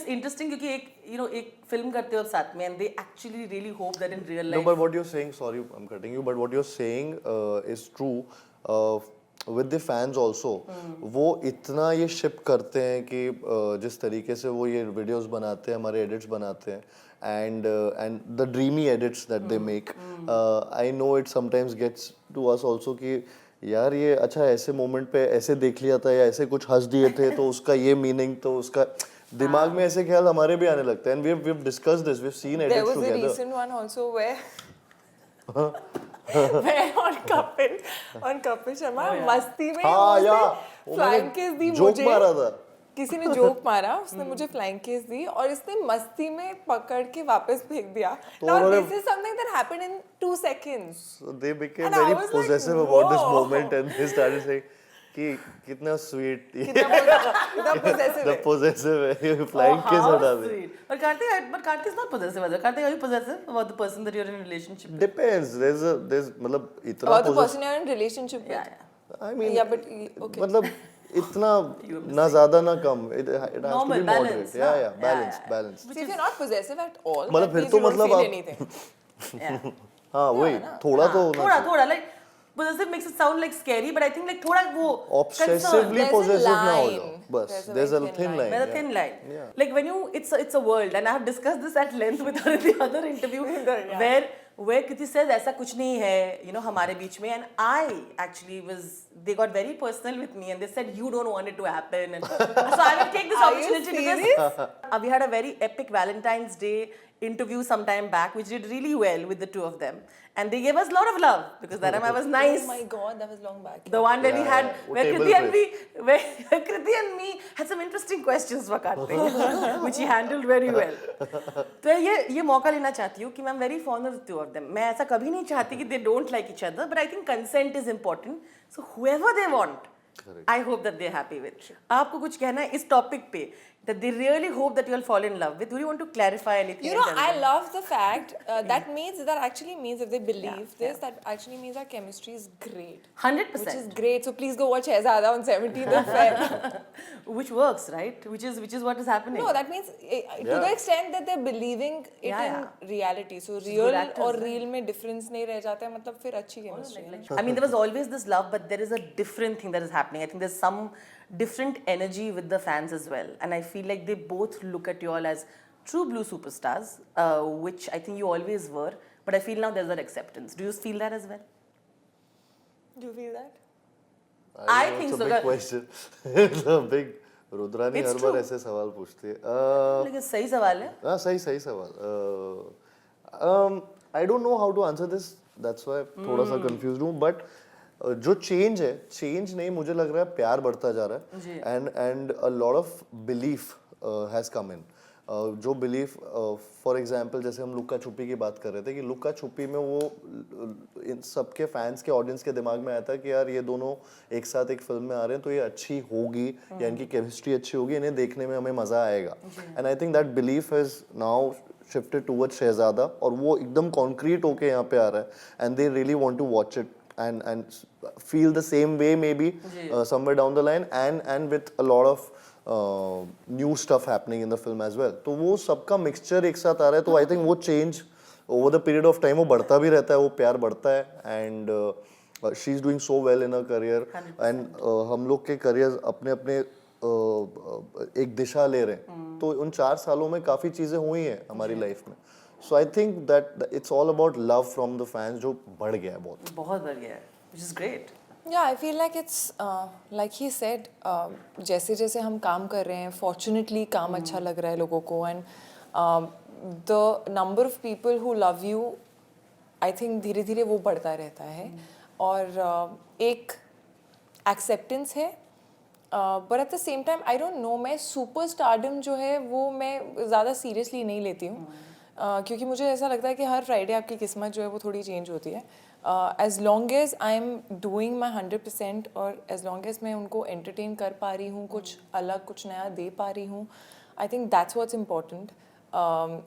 interesting क्योंकि एक film करते हो साथ में and they actually really hope that in real life. No, but what you're saying, sorry, I'm cutting you, but what you're saying is true. With the fans also, वो इतना ये ship करते हैं कि जिस तरीके से वो ये वीडियोस बनाते हैं, हमारे एडिट्स बनाते हैं, and the dreamy edits that they make. I know it sometimes gets to us also कि यार ये अच्छा ऐसे मोमेंट पे ऐसे देख लिया था या ऐसे कुछ हंस दिए थे तो उसका ये मीनिंग तो उसका दिमाग में ऐसे ख्याल हमारे भी आने लगते हैं and we've discussed this, we've seen edits There was together. a recent one also where on Kapil Sharma मस्ती में उसने flying kiss दी जोक मुझे, मारा था किसी ने जोक मारा, उसने मुझे flying kiss दी और इसने मस्ती में पकड़ के वापस फेंक दिया. Now this is something that happened in 2 seconds. So they became And I very was like, possessive about this whoa. moment and they started saying कि कितना sweet कितना possessive the है. possessive है flying kiss how हटा दे. sweet. But Kartik is not possessive. Kartik, are you possessive about the person that you're in a relationship with? Depends. There's मतलब इतना About the possessive. person you're in relationship with. Yeah. I mean Yeah, but okay. मतलब इतना ना ज़्यादा ना कम. It has to Normal, be balance, moderate. ना? Yeah, balanced, balanced. See, if you're not possessive at all, मतलब that फिर means तो you don't मतलब feel आप- anything. Yeah. हाँ वही थोड़ा तो होना चाहिए. थोड़ा like possessive makes it sound like scary, but I think like थोड़ा वो Obsessively There's a possessive ना हो line. जाओ. बस There's a there's a very thin line. There's a yeah. thin line. Yeah. Like when you, it's a world, and I have discussed this at length with her in the other interview, where Kriti says ऐसा कुछ नहीं है, हमारे बीच में, and I actually they got very personal with me, and they said you don't want it to happen, and so I will take this Are you opportunity because we had a very epic Valentine's Day interview some time back, which did really well with the two of them, and they gave us a lot of love because that time I was nice. Oh my God, that was long back. The one where we Yeah, had, yeah. where Table Kriti and me had some interesting questions for Kartik, which he handled very well. तो ये मौका लेना चाहती हूँ कि मैं very fond of the two of them. मैं ऐसा कभी नहीं चाहती कि they don't like each other, but I think consent is important. So whoever they want, I hope that they're happy with. आपको कुछ कहना है इस topic पे that they really hope that you'll fall in love with. Do you want to clarify anything? You know, I love the fact that actually means if they believe this, that actually means our chemistry is great. 100%. Which is great. So please go watch Shehzada on 17th of Feb. Which works, right? Which is what is happening. No, that means to the extent that they're believing it in reality. So real or real में difference नहीं रह जाता है, मतलब फिर अच्छी chemistry है. I mean, there was always this love, but there is a different thing that is happening. I think there's some different energy with the fans as well. And I feel like they both look at you all as true blue superstars, which I think you always were. But I feel now there's that acceptance. Do you feel that as well? Do you feel that? I know, think it's so. a big question. It's a big. Rudrani It's her bar true. ऐसे सवाल पूछती है. लेकिन सही सवाल है. हाँ सही सवाल. I don't know how to answer this. That's why थोड़ा सा confused हूँ. But जो change है, change नहीं मुझे लग रहा है प्यार बढ़ता जा रहा है. And a lot of belief has come in. जो बिलीफ फॉर एग्जांपल जैसे हम लुक्का छुपी की बात कर रहे थे कि लुक्का छुपी में वो इन सबके फैंस के ऑडियंस के दिमाग में आया था कि यार ये दोनों एक साथ एक फिल्म में आ रहे हैं तो ये अच्छी होगी या इनकी केमिस्ट्री अच्छी होगी, इन्हें देखने में हमें मजा आएगा. And I think that belief has now shifted towards Shehzada और वो एकदम कॉन्क्रीट होके यहाँ पे आ रहा है and they really want to watch it and feel the same way maybe somewhere down the line and with a lot of new stuff happening in the film as well. तो वो सबका mixture एक साथ आ रहा है तो I think वो change over the period of time वो बढ़ता भी रहता है, वो प्यार बढ़ता है and she's doing so well in her career and हम लोग के careers अपने अपने एक दिशा ले रहे हैं तो उन 4 सालों में काफ़ी चीज़ें हुई हैं हमारी लाइफ में. So I think that it's all about love from the fans जो बढ़ गया है बहुत बढ़ गया है, which is great. Yeah, I feel like it's like he said, जैसे जैसे हम काम कर रहे हैं, fortunately काम अच्छा लग रहा है लोगों को and the number of people who love you, I think धीरे धीरे वो बढ़ता रहता है और एक acceptance है. But at the same time, I don't know, मैं superstardom जो है वो मैं ज़्यादा seriously नहीं लेती हूँ. क्योंकि मुझे ऐसा लगता है कि हर फ्राइडे आपकी किस्मत जो है वो थोड़ी चेंज होती है. As long as I am doing my 100% और एज लॉन्ग एज मैं उनको एंटरटेन कर पा रही हूँ, कुछ अलग कुछ नया दे पा रही हूँ, I think that's what's important.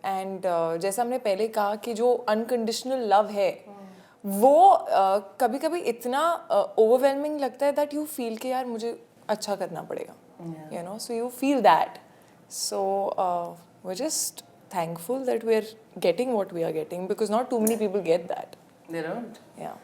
And जैसा हमने पहले कहा कि जो अनकंडीशनल लव है वो कभी कभी इतना ओवरवेलमिंग लगता है दैट यू फील कि यार मुझे अच्छा करना पड़ेगा, you know, so you feel that. So we're just thankful that we're getting what we are getting because not too many people get that. They don't. Yeah.